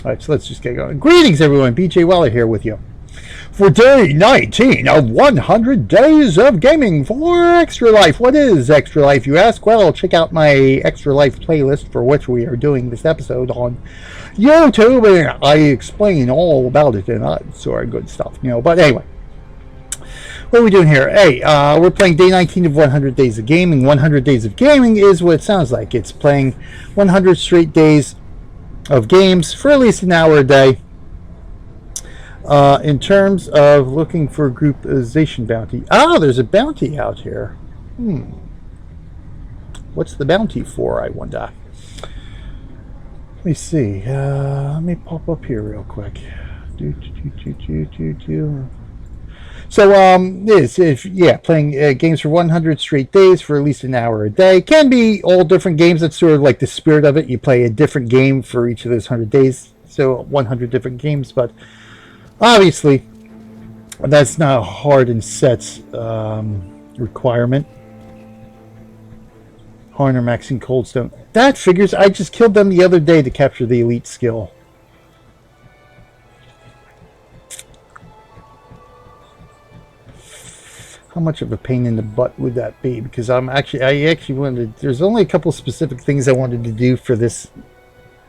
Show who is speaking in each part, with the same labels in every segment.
Speaker 1: Alright, so let's just get going. Greetings, everyone. BJ Weller here with you for day 19 of 100 Days of Gaming for Extra Life. What is Extra Life, you ask? Well, check out my Extra Life playlist, for which we are doing this episode on YouTube, and I explain all about it, and that's sort of good stuff, you know. But anyway, what are we doing here? Hey, we're playing day 19 of 100 Days of Gaming. 100 Days of Gaming is what it sounds like. It's playing 100 straight days of games for at least an hour a day. In terms of looking for a groupization bounty. Ah, there's a bounty out here. What's the bounty for, I wonder? Let me see. Let me pop up here real quick. So, playing games for 100 straight days for at least an hour a day. Can be all different games. That's sort of like the spirit of it. You play a different game for each of those 100 days. So, 100 different games. But obviously, that's not a hard and set requirement. Harner, Maxine, Coldstone. That figures. I just killed them the other day to capture the elite skill. How much of a pain in the butt would that be? Because I actually wanted. There's only a couple specific things I wanted to do for this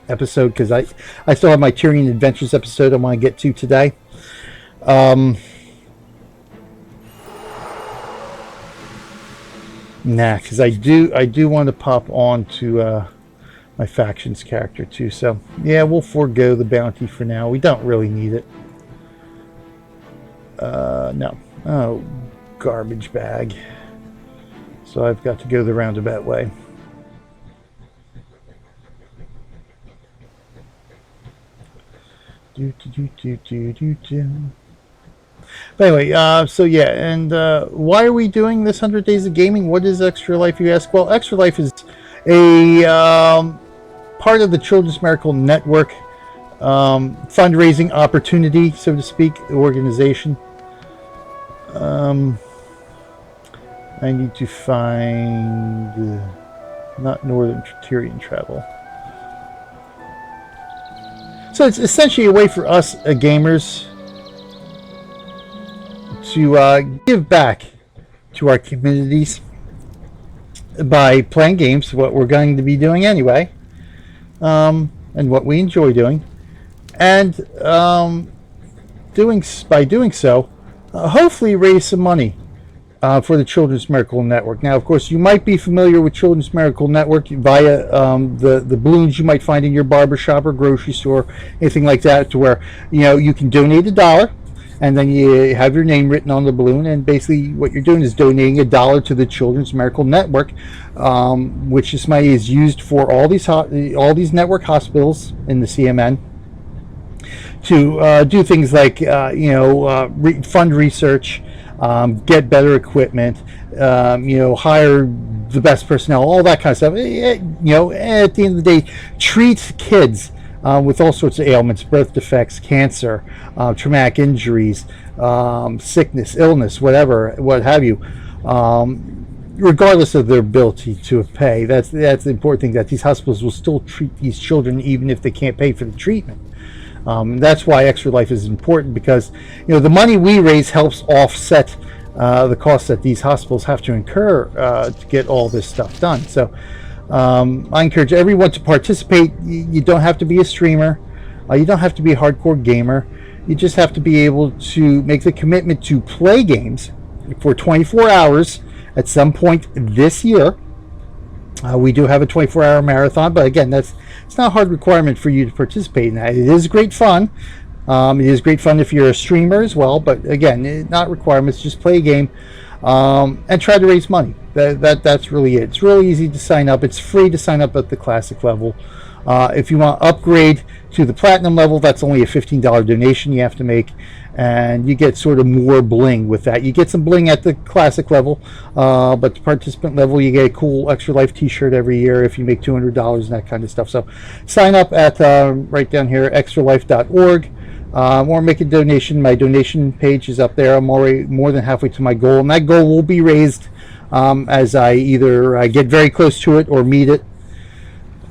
Speaker 1: episode, because I still have my Tyrian Adventures episode I want to get to today. Nah, because I do want to pop on to my factions character too. So yeah, we'll forego the bounty for now. We don't really need it. No. Oh, garbage bag. So I've got to go the roundabout way. But anyway, so yeah, and why are we doing this 100 Days of Gaming? What is Extra Life, you ask? Well, Extra Life is a part of the Children's Miracle Network fundraising opportunity, so to speak, the organization. I need to find not Northern Tyrian travel. So it's essentially a way for us gamers to give back to our communities by playing games, what we're going to be doing anyway, and what we enjoy doing, and by doing so, hopefully raise some money for the Children's Miracle Network. Now, of course, you might be familiar with Children's Miracle Network via the balloons you might find in your barbershop or grocery store, anything like that, to where you can donate $1, and then you have your name written on the balloon, and basically what you're doing is donating $1 to the Children's Miracle Network, which this money is used for all these network hospitals in the CMN to do things like fund research, get better equipment, hire the best personnel, all that kind of stuff. At the end of the day, treat kids with all sorts of ailments, birth defects, cancer, traumatic injuries, sickness, illness, what have you, regardless of their ability to pay. That's the important thing, that these hospitals will still treat these children even if they can't pay for the treatment. That's why Extra Life is important, because the money we raise helps offset the costs that these hospitals have to incur to get all this stuff done. So I encourage everyone to participate. You don't have to be a streamer. You don't have to be a hardcore gamer. You just have to be able to make the commitment to play games for 24 hours at some point this year. We do have a 24-hour marathon, but again, it's not a hard requirement for you to participate in that. It is great fun. It is great fun if you're a streamer as well, but again, not requirements. Just play a game and try to raise money. That's really it. It's really easy to sign up. It's free to sign up at the classic level. If you want to upgrade to the platinum level, that's only a $15 donation you have to make, and you get sort of more bling with that. You get some bling at the classic level, but the participant level, you get a cool Extra Life t-shirt every year if you make $200 and that kind of stuff. So sign up at right down here, extralife.org, or make a donation. My donation page is up there. I'm already more than halfway to my goal, and that goal will be raised as I either get very close to it or meet it.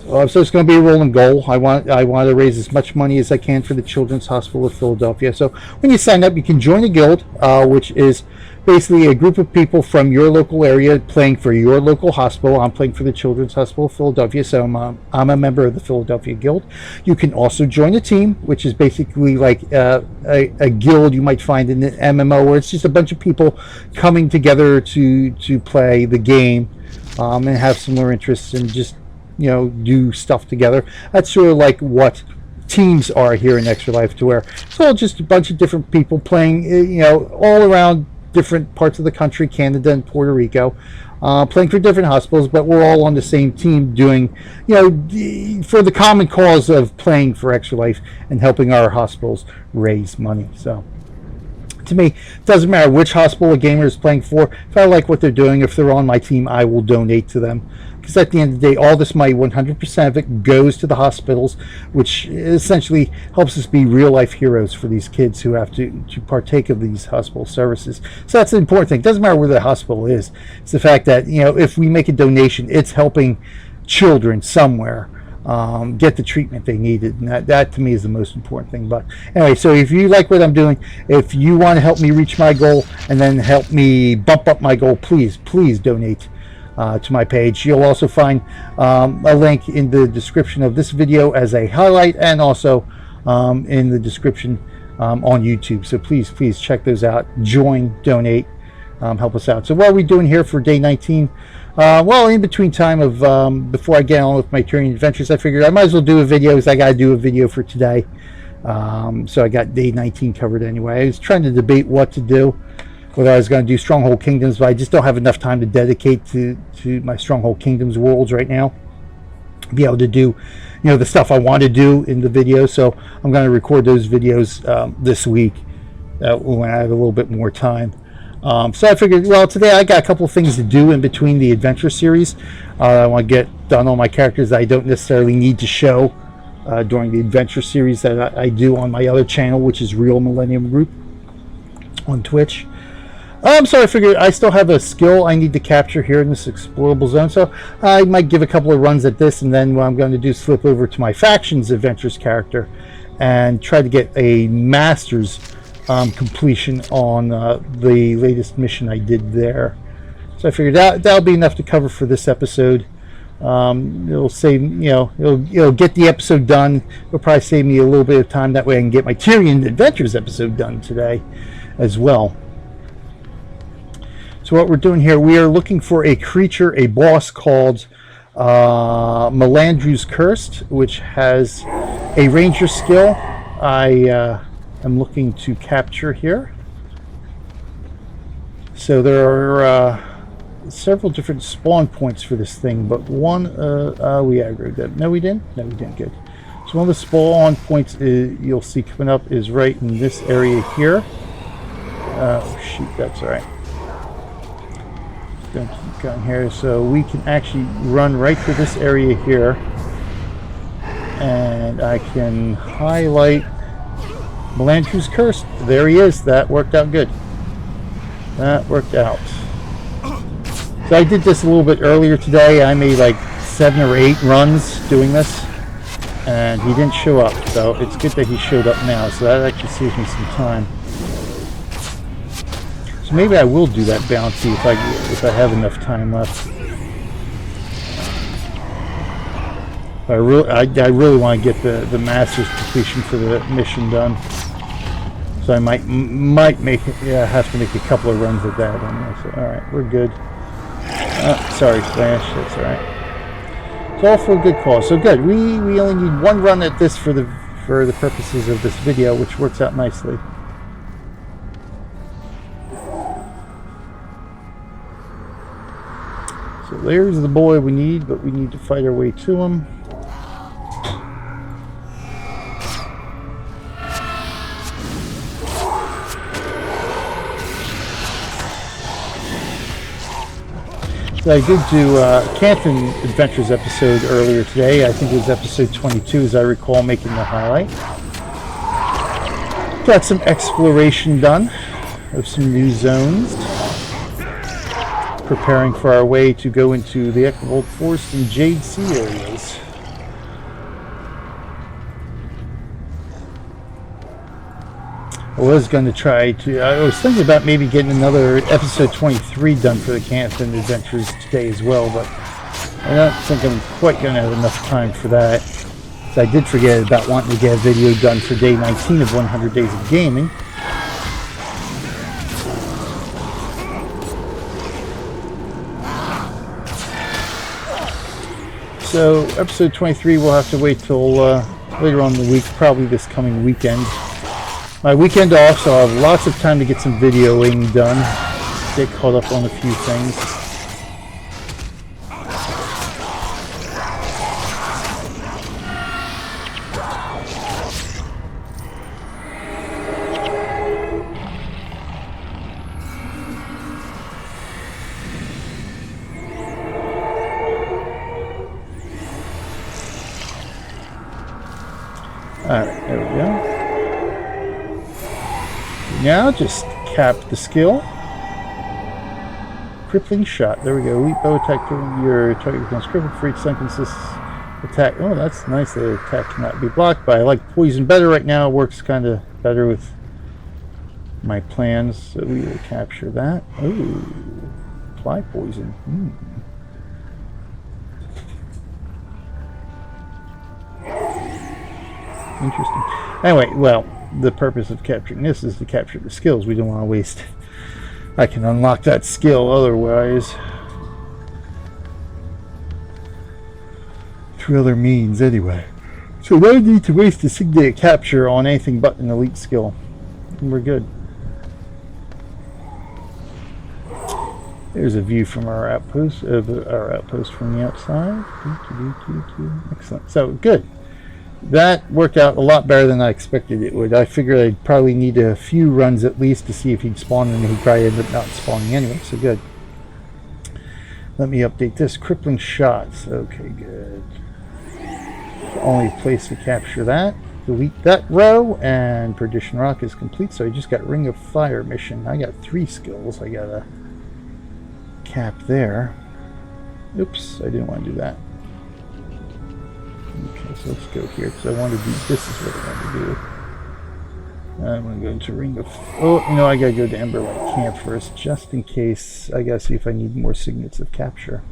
Speaker 1: So it's going to be a rolling goal. I want to raise as much money as I can for the Children's Hospital of Philadelphia. So when you sign up, you can join a guild, which is basically a group of people from your local area playing for your local hospital. I'm playing for the Children's Hospital of Philadelphia, so I'm a member of the Philadelphia Guild. You can also join a team, which is basically like a guild you might find in an MMO, where it's just a bunch of people coming together to play the game and have similar interests and just do stuff together. That's sort of like what teams are here in Extra Life, to where it's all just a bunch of different people playing, all around different parts of the country, Canada and Puerto Rico, playing for different hospitals, but we're all on the same team doing, for the common cause of playing for Extra Life and helping our hospitals raise money. So to me, it doesn't matter which hospital a gamer is playing for. If I like what they're doing, if they're on my team, I will donate to them. Because at the end of the day, all this money, 100% of it, goes to the hospitals, which essentially helps us be real-life heroes for these kids who have to partake of these hospital services. So that's the important thing. It doesn't matter where the hospital is. It's the fact that, if we make a donation, it's helping children somewhere get the treatment they needed, and that to me is the most important thing. But anyway, so if you like what I'm doing, if you want to help me reach my goal and then help me bump up my goal, please donate to my page. You'll also find a link in the description of this video as a highlight, and also in the description on YouTube. So please check those out. Join, donate, help us out. So what are we doing here for day 19? Well, in between time of before I get on with my Tyrian adventures, I figured I might as well do a video, because I got to do a video for today. So I got day 19 covered anyway. I was trying to debate what to do, whether I was going to do Stronghold Kingdoms, but I just don't have enough time to dedicate to my Stronghold Kingdoms worlds right now, be able to do the stuff I want to do in the video. So I'm going to record those videos this week when I have a little bit more time. So I figured, well, today I got a couple of things to do in between the adventure series. I want to get done all my characters that I don't necessarily need to show during the adventure series that I do on my other channel, which is Real Millennium Group on Twitch. So I figured I still have a skill I need to capture here in this explorable zone, so I might give a couple of runs at this, and then what I'm going to do is flip over to my Factions Adventures character and try to get a Master's completion on the latest mission I did there. So I figured that'll be enough to cover for this episode. It'll save, it'll get the episode done. It'll probably save me a little bit of time. That way I can get my Tyrian Adventures episode done today as well. So what we're doing here, we are looking for a creature, a boss called Melandru's Cursed, which has a ranger skill. I am looking to capture here. So there are several different spawn points for this thing, but one, we aggroed that. No, we didn't? No, we didn't. Good. So one of the spawn points you'll see coming up is right in this area here. Oh, shoot, that's all right. Going to keep going here, so we can actually run right to this area here, and I can highlight Melandru's Curse. There he is. That worked out good. That worked out. So I did this a little bit earlier today. I made like 7 or 8 runs doing this, and he didn't show up, so it's good that he showed up now, so that actually saves me some time. So maybe I will do that bounty if I have enough time left. I really want to get the Master's completion for the mission done. So I might make it. Yeah, I have to make a couple of runs at that. So, all right, we're good. Sorry, Flash. That's all right. It's all for a good cause. So good. We only need 1 run at this for the purposes of this video, which works out nicely. So there's the boy we need, but we need to fight our way to him. So I did do Canton Adventures episode earlier today. I think it was episode 22, as I recall, making the highlight. Got some exploration done of some new zones. Preparing for our way to go into the Emerald Forest and Jade Sea areas. I was going to try to, I was thinking about maybe getting another episode 23 done for the Campton Adventures today as well, but I don't think I'm quite going to have enough time for that. So I did forget about wanting to get a video done for day 19 of 100 Days of Gaming. So episode 23 we'll have to wait till later on in the week, probably this coming weekend. My weekend off, so I'll have lots of time to get some videoing done, get caught up on a few things. Alright, there we go. Now just cap the skill. Crippling shot. There we go. Elite bow attack. Your target becomes crippled for each sentence. Attack. Oh, that's nice. The attack cannot be blocked, but I like poison better right now. It works kind of better with my plans. So we will capture that. Oh, apply poison. Interesting. Anyway, well, the purpose of capturing this is to capture the skills. We don't want to waste. I can unlock that skill otherwise through other means anyway. So no need to waste a signature capture on anything but an elite skill. And we're good. There's a view from our outpost, from the outside. Excellent. So good. That worked out a lot better than I expected it would. I figured I'd probably need a few runs at least to see if he'd spawn, and he'd probably end up not spawning anyway, so good. Let me update this. Crippling shots. Okay, good. Only place to capture that. Delete that row, and Perdition Rock is complete, so I just got Ring of Fire mission. I got 3 skills I gotta cap there. Oops, I didn't want to do that. Okay, so let's go here because I want to do this is what I want to do. I'm going to go into Ring of... Oh, you know, I got to go to Emberlight Camp first just in case. I got to see if I need more signets of capture.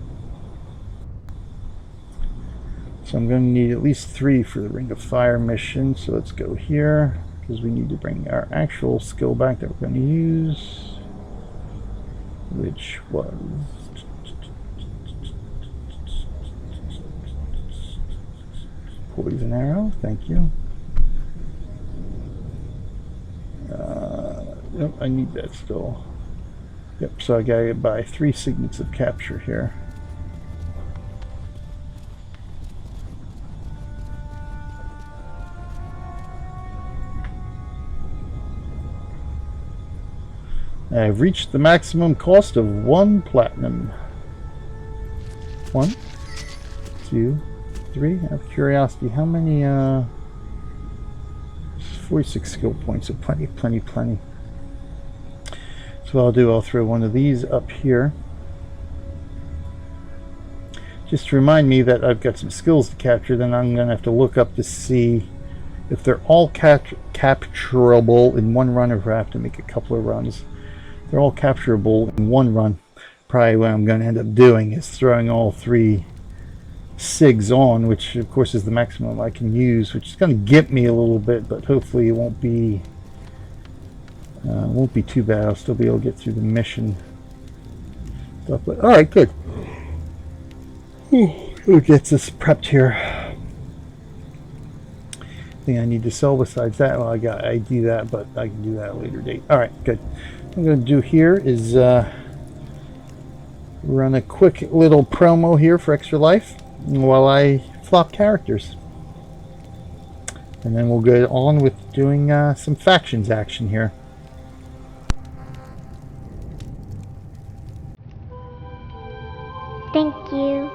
Speaker 1: So I'm going to need at least 3 for the Ring of Fire mission. So let's go here because we need to bring our actual skill back that we're going to use, which was... Poison arrow, thank you. Nope, I need that still. Yep, so I gotta buy 3 signets of capture here. I've reached the maximum cost of 1 platinum. 1, 2, 3. Out of curiosity, how many 46 skill points, so plenty. So what I'll do, I'll throw one of these up here just to remind me that I've got some skills to capture. Then I'm gonna have to look up to see if they're all capturable in 1 run, or if I have to make a couple of runs. If they're all capturable in 1 run, probably what I'm gonna end up doing is throwing all 3 SIGs on, which of course is the maximum I can use, which is going to get me a little bit, but hopefully it won't be too bad. I'll still be able to get through the mission stuff. But all right, good. Who gets us prepped here? Thing I need to sell besides that? Well, I do that, but I can do that at a later date. All right, good. What I'm going to do here is run a quick little promo here for Extra Life while I flop characters, and then we'll go on with doing some factions action here.
Speaker 2: Thank you.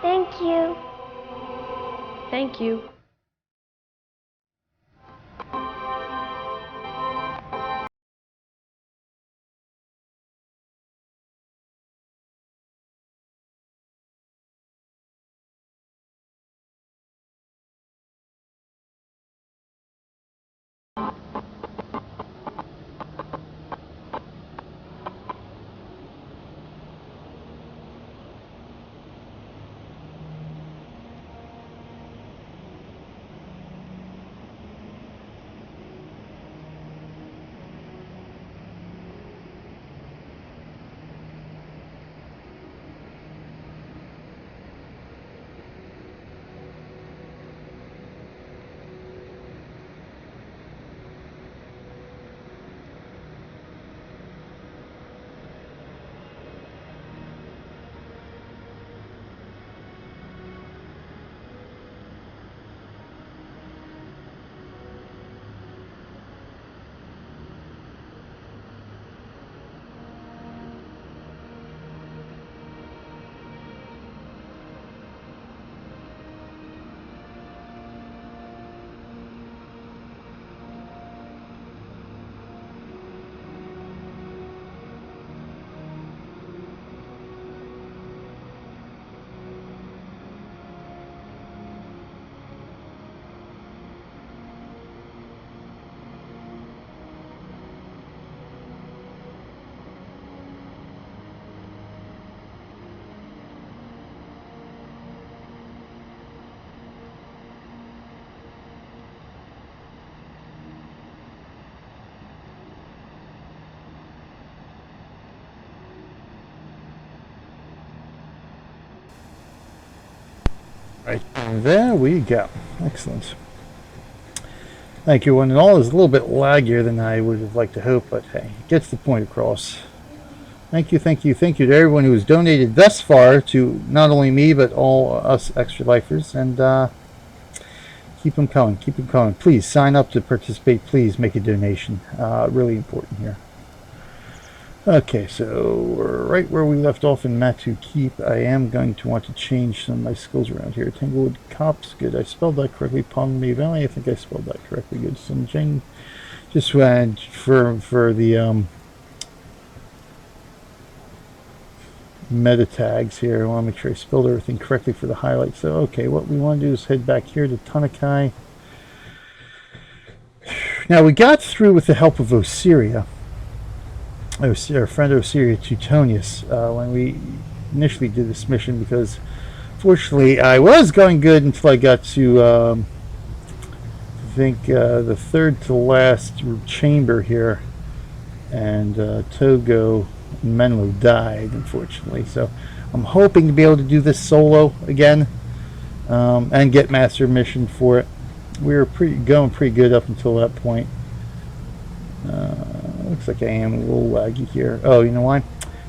Speaker 2: Thank you.
Speaker 3: Thank you.
Speaker 1: Right, there we go. Excellent. Thank you, one and all. Is a little bit laggier than I would have liked to hope, but hey, it gets the point across. Thank you, thank you, thank you to everyone who has donated thus far to not only me, but all us Extra Lifers. And keep them coming, keep them coming. Please sign up to participate. Please make a donation. Really important here. Okay, so we're right where we left off in Matu Keep. I am going to want to change some of my skills around here. Tanglewood Copse, good. I spelled that correctly. Palm May Valley, I think I spelled that correctly. Good. Some Jing, just for the meta tags here. I want to make sure I spelled everything correctly for the highlights. So, okay, what we want to do is head back here to Tahnnakai. Now, we got through with the help of Osiria. Our friend Osiria Teutonius when we initially did this mission, because fortunately I was going good until I got to I think the third to last chamber here, and Togo and Menlo died, unfortunately. So I'm hoping to be able to do this solo again and get master mission for it. We were going pretty good up until that point. Looks like I am a little laggy here. Oh, you know why?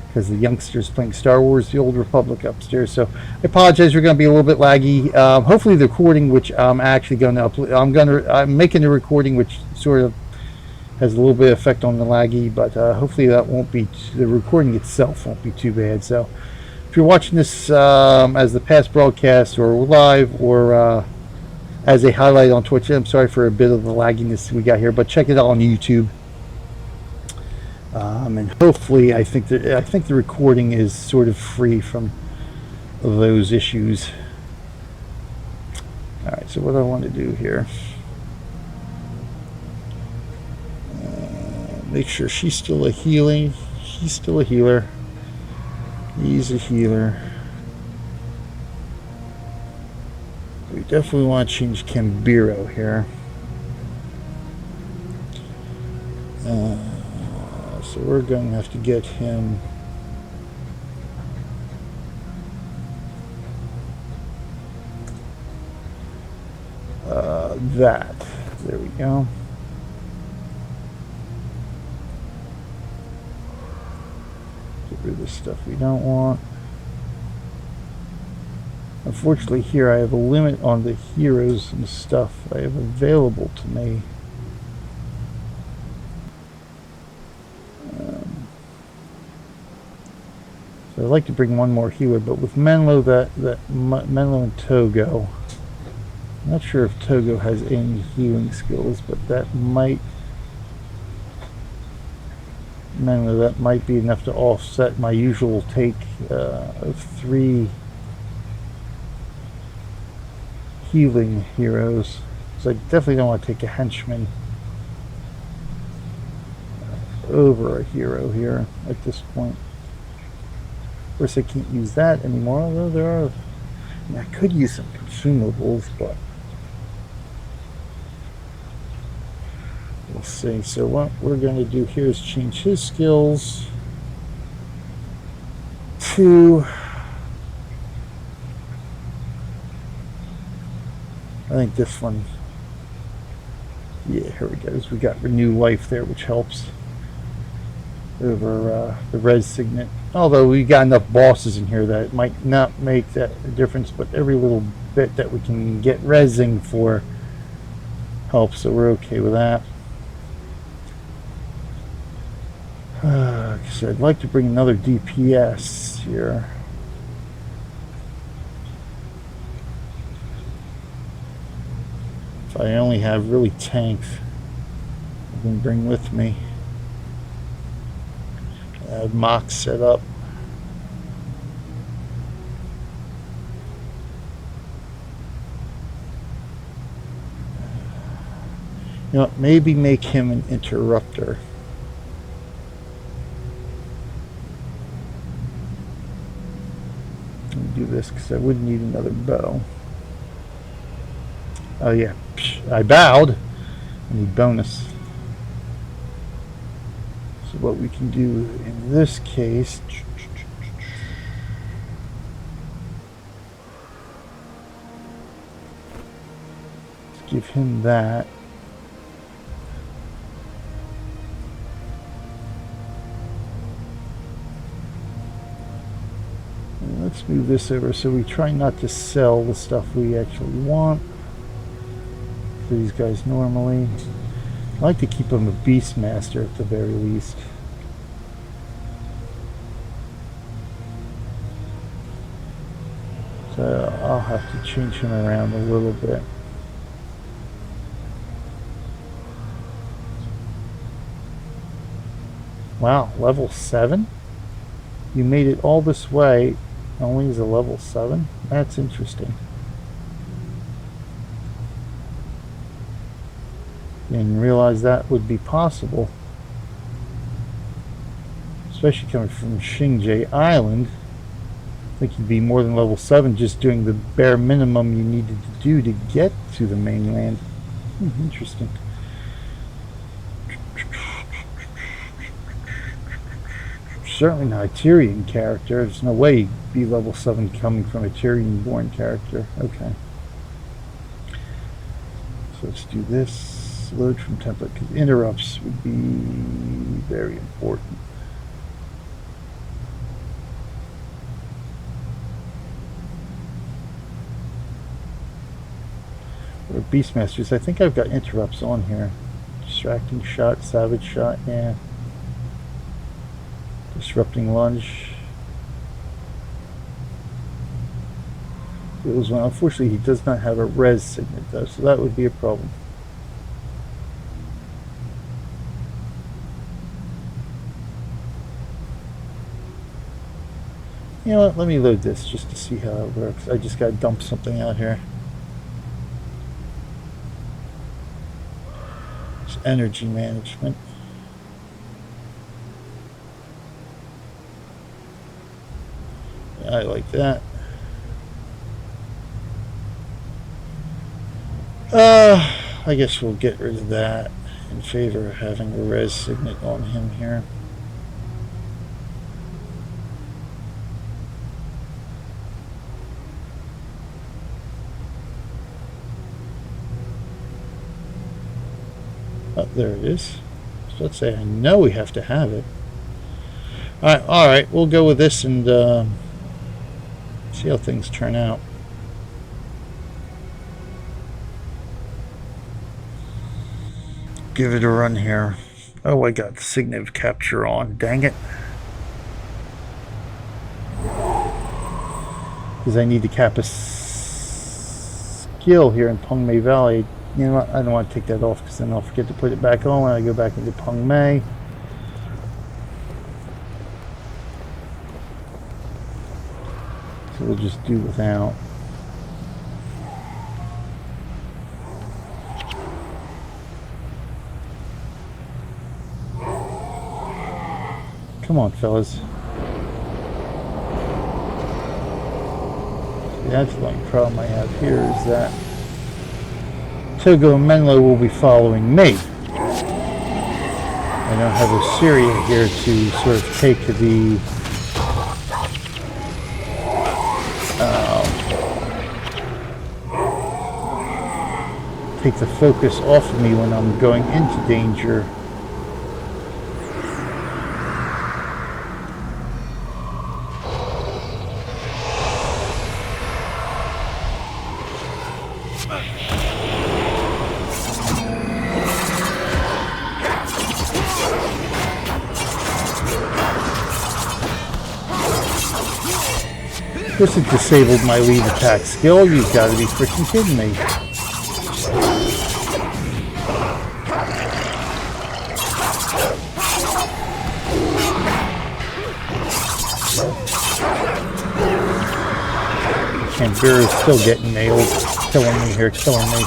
Speaker 1: Because the youngsters playing Star Wars: The Old Republic upstairs. So I apologize. We're going to be a little bit laggy. Hopefully, the recording, which I'm actually going to upload, I'm making a recording which sort of has a little bit of effect on the laggy, but hopefully that won't be. The recording itself won't be too bad. So if you're watching this as the past broadcast or live or as a highlight on Twitch, I'm sorry for a bit of the lagginess we got here, but check it out on YouTube. And hopefully, I think the recording is sort of free from those issues. All right, so what I want to do here, make sure she's still a healing. She's still a healer. He's a healer. We definitely want to change Cambiro here. So we're going to have to get him that. There we go. Get rid of the stuff we don't want. Unfortunately, here I have a limit on the heroes and stuff I have available to me. So I'd like to bring one more healer, but with Menlo, Menlo and Togo, I'm not sure if Togo has any healing skills, but that might, Menlo, that might be enough to offset my usual take of 3 healing heroes. So I definitely don't want to take a henchman over a hero here at this point. Of course, I can't use that anymore, although there are, I mean, I could use some consumables, but we'll see. So what we're going to do here is change his skills to, I think this one, yeah, here we go. We got Renew Life there, which helps over the res signet. Although we got enough bosses in here that it might not make that difference, but every little bit that we can get resing for helps, so we're okay with that. So I'd like to bring another DPS here. If I only have really tanks I can bring with me. I have Mox set up. You know, maybe make him an interrupter. Let me do this because I wouldn't need another bow. Oh yeah, I bowed. I need bonus. So what we can do in this case, give him that. And let's move this over so we try not to sell the stuff we actually want to these guys normally. I like to keep him a Beastmaster at the very least. So I'll have to change him around a little bit. Wow, level 7? You made it all this way only as a level 7? That's interesting. Didn't realize that would be possible. Especially coming from Xingjie Island. I think you'd be more than level 7 just doing the bare minimum you needed to do to get to the mainland. Interesting. Certainly not a Tyrian character. There's no way he'd be level 7 coming from a Tyrian-born character. Okay. So let's do this. Load from template, because interrupts would be very important. Or Beastmasters. I think I've got interrupts on here. Distracting shot, savage shot, yeah. Disrupting lunge. It was one. Unfortunately, he does not have a res signet though, so that would be a problem. You know what? Let me load this just to see how it works. I just got to dump something out here. It's energy management. I like that. I guess we'll get rid of that in favor of having a res signet on him here. Oh, there it is. So let's say I know we have to have it. All right, we'll go with this and see how things turn out. Give it a run here. Oh, I got the signet of capture on. Dang it. Because I need to cap a skill here in Pengmei Valley. You know what? I don't want to take that off because then I'll forget to put it back on when I go back into Pengmei. So we'll just do without. Come on, fellas. That's the only problem I have here is that Togo and Menlo will be following me. I don't have Assyria here to sort of take the focus off of me when I'm going into danger. This has disabled my lead attack skill. You've got to be freaking kidding me. Canberra is still getting nailed. Killing me here, killing me.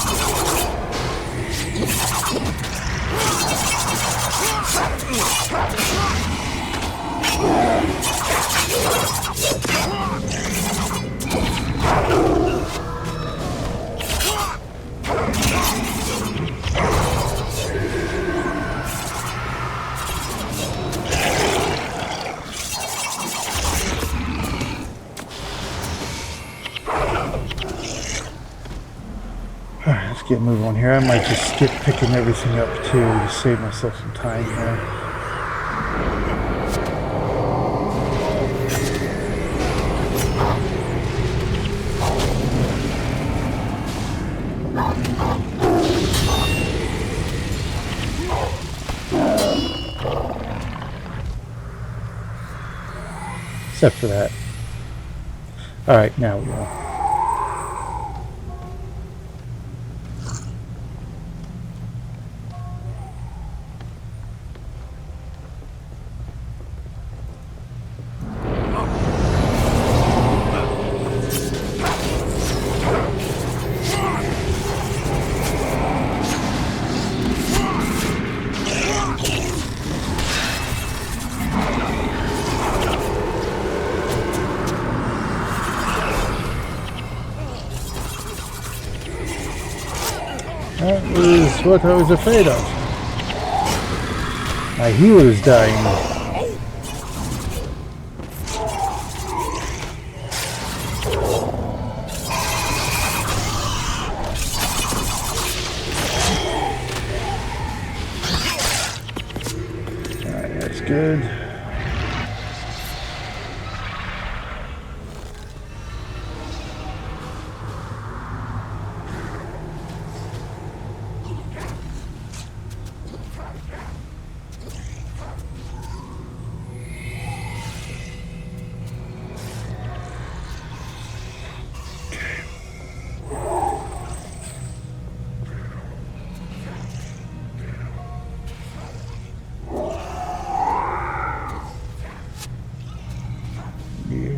Speaker 1: get moving on here. I might just skip picking everything up too, to save myself some time here. Except for that. Alright, now we go. That was what I was afraid of. My heel is dying. Alright, that's good.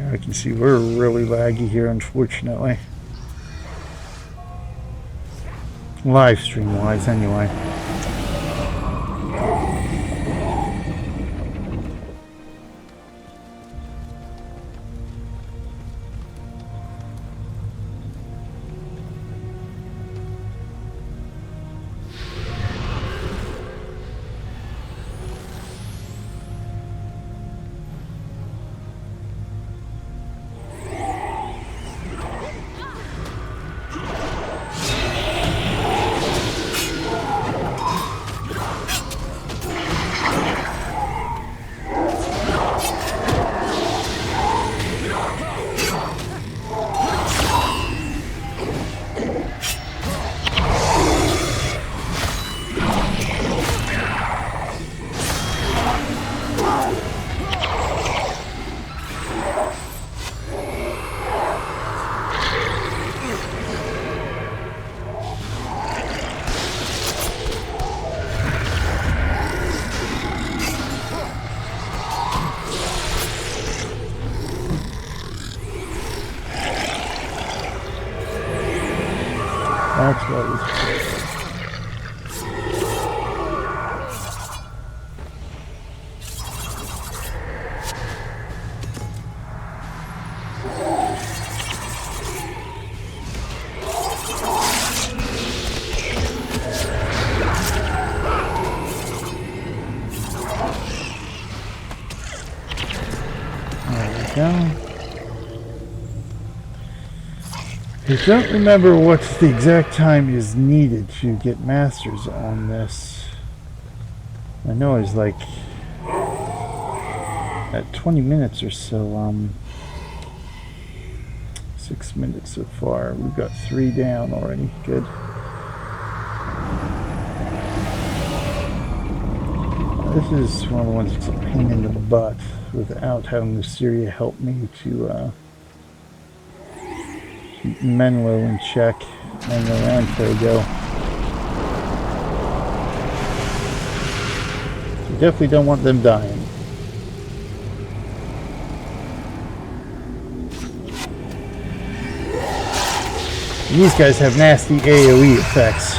Speaker 1: I can see we're really laggy here, unfortunately. Live stream wise, anyway. That's what was there we go. I don't remember what the exact time is needed to get masters on this. I know it's like at 20 minutes or so. 6 minutes so far. We've got 3 down already. Good. This is one of the ones that's a pain in the butt without having Luceria help me to keep Menlo in check and around go. So definitely don't want them dying. These guys have nasty AoE effects.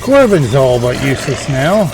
Speaker 1: Corbin's all but useless now.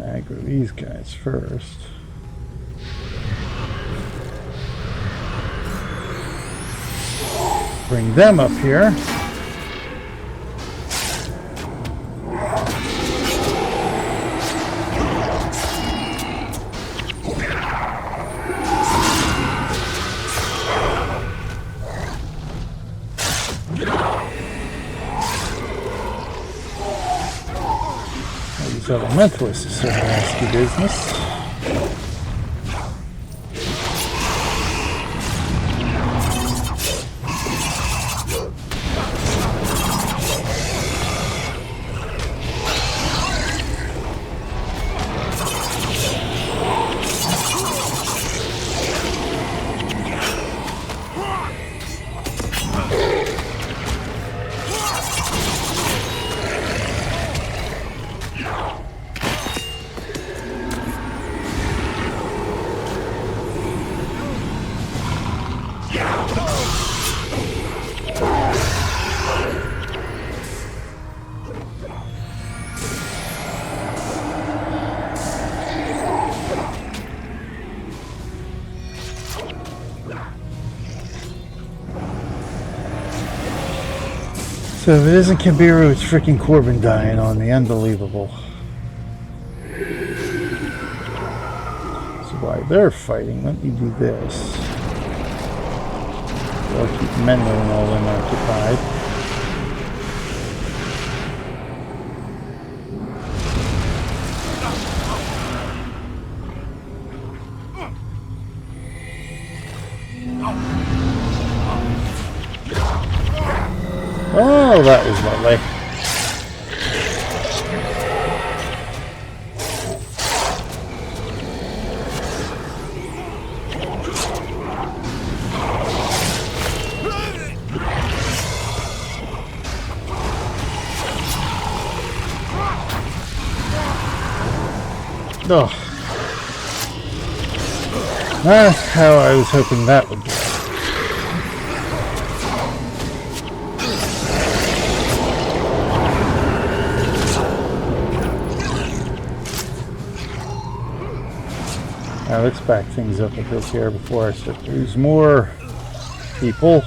Speaker 1: Aggro these guys first. Bring them up here. These elementalists are some nasty business. So if it isn't Kimbiru, it's freaking Corbin dying on me. Unbelievable. So while they're fighting, let me do this. I'll keep Menlo and all them occupied. Oh, that was lovely. Oh. That's how I was hoping that would go. Now let's back things up a bit here before I start to lose more people.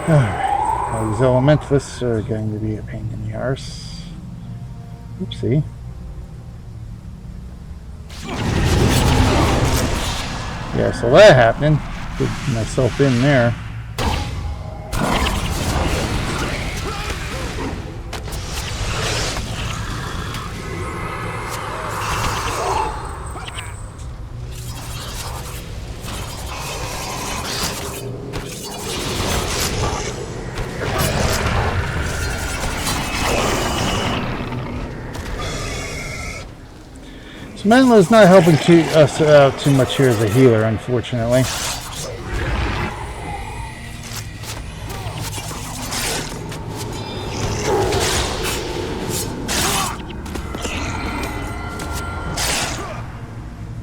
Speaker 1: Alright, well, these elementalists are going to be a pain in the arse. Oopsie. Yeah, so that happening. Put myself in there. Menlo's not helping us out too much here as a healer, unfortunately.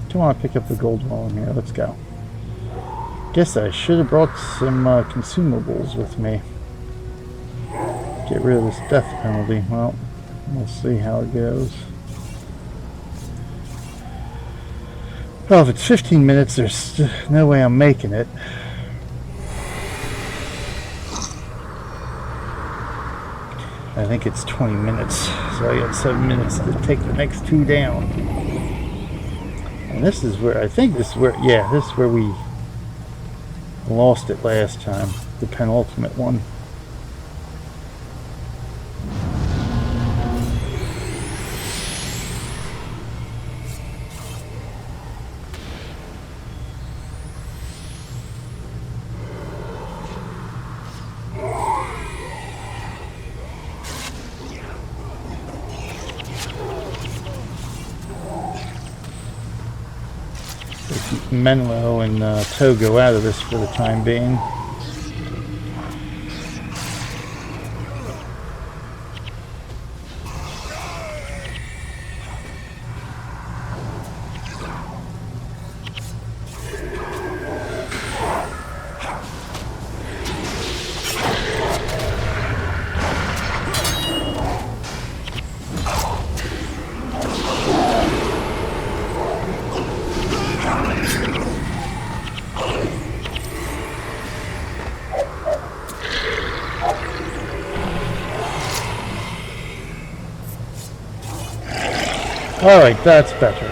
Speaker 1: Don't want to pick up the gold while I'm here. Let's go. Guess I should have brought some consumables with me. Get rid of this death penalty. Well, we'll see how it goes. Well, if it's 15 minutes, there's no way I'm making it. I think it's 20 minutes, so I got 7 minutes to take the next 2 down. And this is where, I think this is where, yeah, this is where we lost it last time, the penultimate one. Menlo and Togo out of this for the time being. Alright, that's better.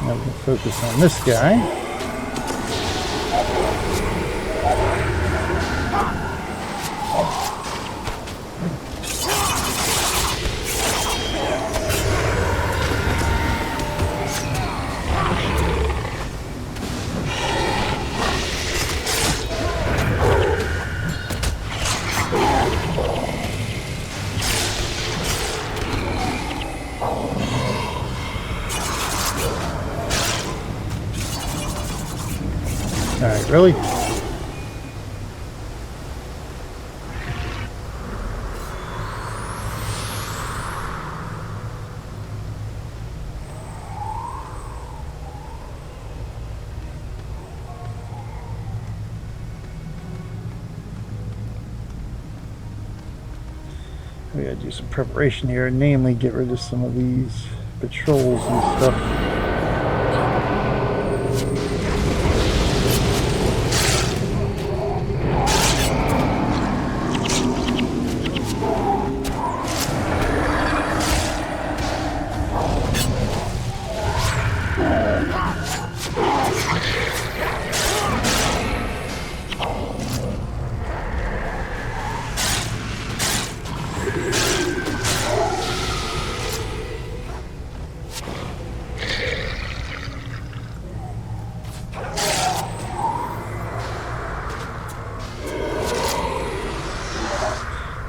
Speaker 1: Now we'll focus on this guy. Alright, really? We gotta do some preparation here, namely get rid of some of these patrols and stuff.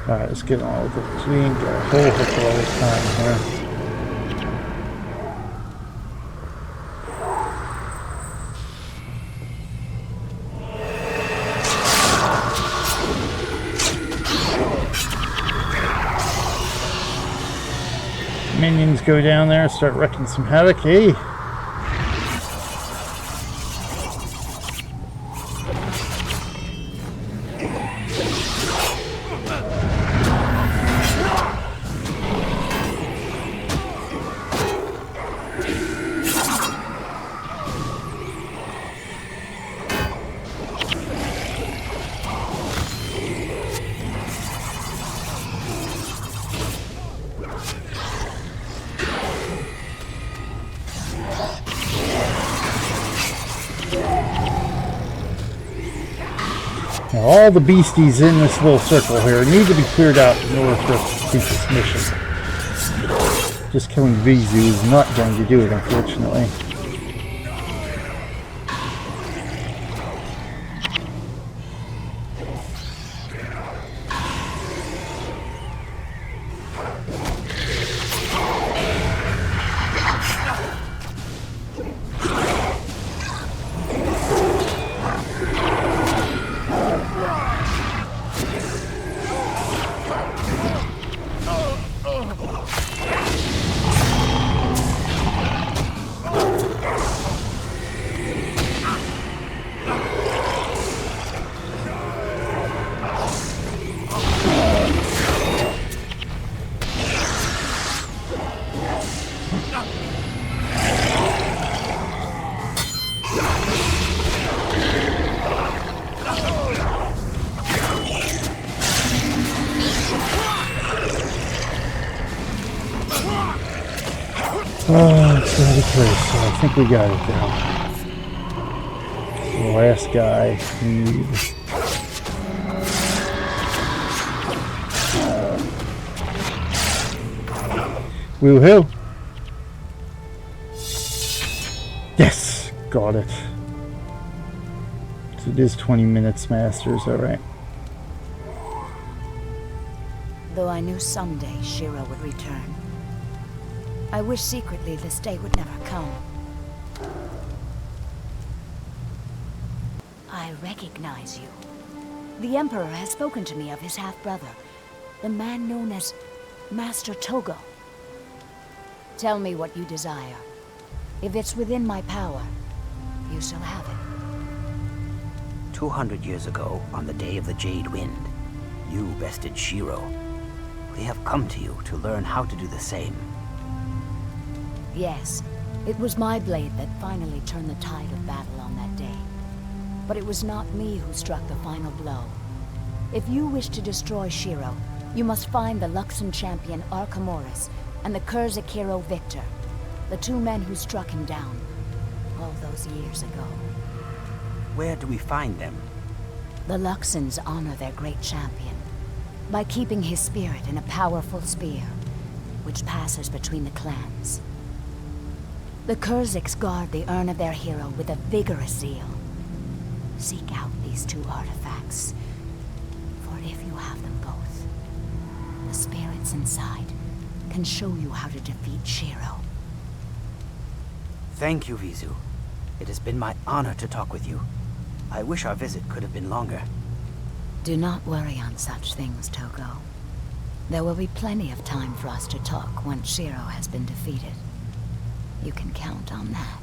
Speaker 1: Alright, let's get on with it. We ain't got a whole heck of a lot of time here. Minions go down there and start wrecking some havoc, eh? Now, all the beasties in this little circle here need to be cleared out in order for us to complete this mission. Just killing Vizu is not going to do it, unfortunately. Really close, so I think we got it now. The last guy we need. Woohoo! Yes! Got it. So it is 20 minutes, Masters, alright.
Speaker 2: Though I knew someday Shiro would return, I wish secretly this day would never come. I recognize you. The Emperor has spoken to me of his half-brother, the man known as Master Togo. Tell me what you desire. If it's within my power, you shall have it.
Speaker 3: 200 years ago, on the day of the Jade Wind, you bested Shiro. We have come to you to learn how to do the same.
Speaker 2: Yes, it was my blade that finally turned the tide of battle on that day. But it was not me who struck the final blow. If you wish to destroy Shiro, you must find the Luxon champion Archimedes and the Kurzik hero Victor, the two men who struck him down all those years ago.
Speaker 3: Where do we find them?
Speaker 2: The Luxons honor their great champion by keeping his spirit in a powerful spear, which passes between the clans. The Kurziks guard the urn of their hero with a vigorous zeal. Seek out these two artifacts, for if you have them both, the spirits inside can show you how to defeat Shiro.
Speaker 3: Thank you, Vizu. It has been my honor to talk with you. I wish our visit could have been longer.
Speaker 2: Do not worry on such things, Togo. There will be plenty of time for us to talk once Shiro has been defeated. You can count on that.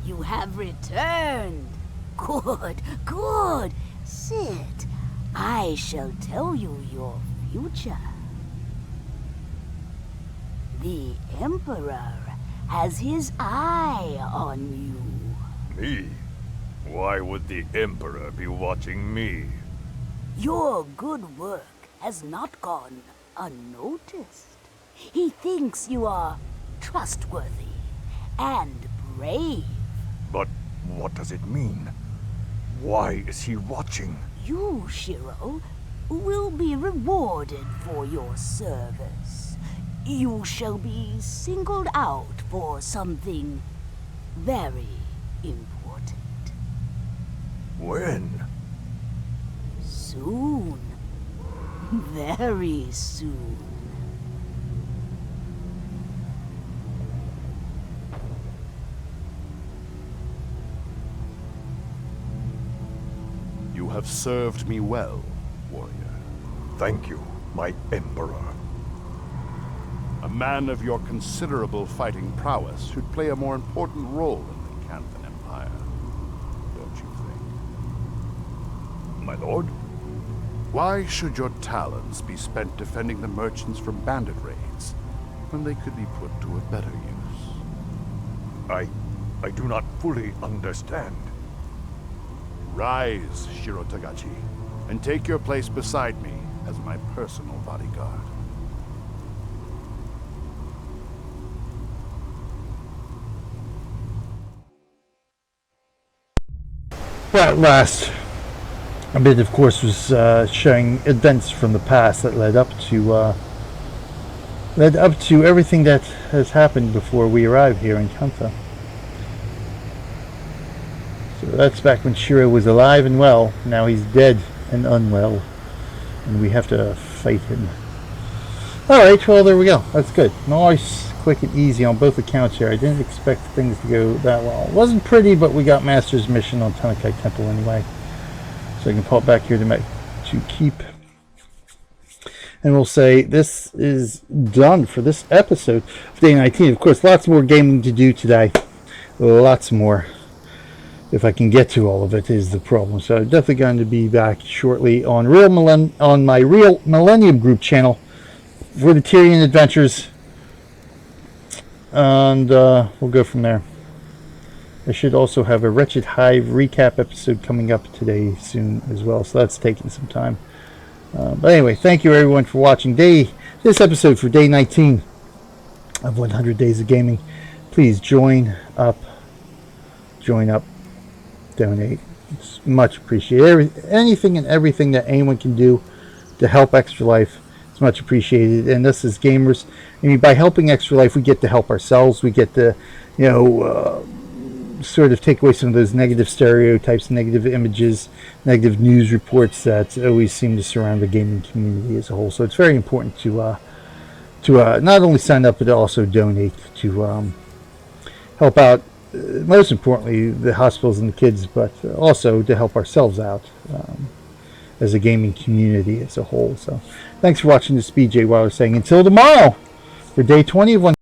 Speaker 4: You have returned. Good, good. Sit. I shall tell you your future. The Emperor has his eye on you.
Speaker 5: Me? Why would the Emperor be watching me?
Speaker 4: Your good work has not gone unnoticed. He thinks you are trustworthy and brave.
Speaker 5: But what does it mean? Why is he watching?
Speaker 4: You, Shiro, will be rewarded for your service. You shall be singled out for something very important.
Speaker 5: When?
Speaker 4: Soon. Very soon.
Speaker 5: You have served me well, warrior. Thank you, my Emperor. A man of your considerable fighting prowess should play a more important role in the Canthan Empire, don't you think? My lord? Why should your talents be spent defending the merchants from bandit raids, when they could be put to a better use? I do not fully understand. Rise, Shiro Tagachi, and take your place beside me as my personal bodyguard.
Speaker 1: Well, at last, a bit, of course, was showing events from the past that led up to everything that has happened before we arrive here in Kanta. So that's back when Shiro was alive and well. Now he's dead and unwell, and we have to fight him. Alright, well, there we go. That's good. Nice, quick and easy on both accounts here. I didn't expect things to go that well. It wasn't pretty, but we got Master's mission on Tahnnakai Temple anyway. So I can pop back here to keep. And we'll say this is done for this episode of Day 19. Of course, lots more gaming to do today. Lots more. if I can get to all of it is the problem. So I'm definitely going to be back shortly on on my Real Millennium Group channel for the Tyrion Adventures, and we'll go from there. I should also have a Wretched Hive recap episode coming up today soon as well, so that's taking some time. But anyway, thank you everyone for watching this episode for day 19 of 100 Days of Gaming. Please join up, donate. It's much appreciated. Anything and everything that anyone can do to help Extra Life is much appreciated. And this is gamers. I mean, by helping Extra Life, we get to help ourselves. We get to, sort of take away some of those negative stereotypes, negative images, negative news reports that always seem to surround the gaming community as a whole. So it's very important to not only sign up but also donate to help out, most importantly, the hospitals and the kids, but also to help ourselves out as a gaming community as a whole. So thanks for watching. This is BJ Wilder saying until tomorrow for day 20 of 1.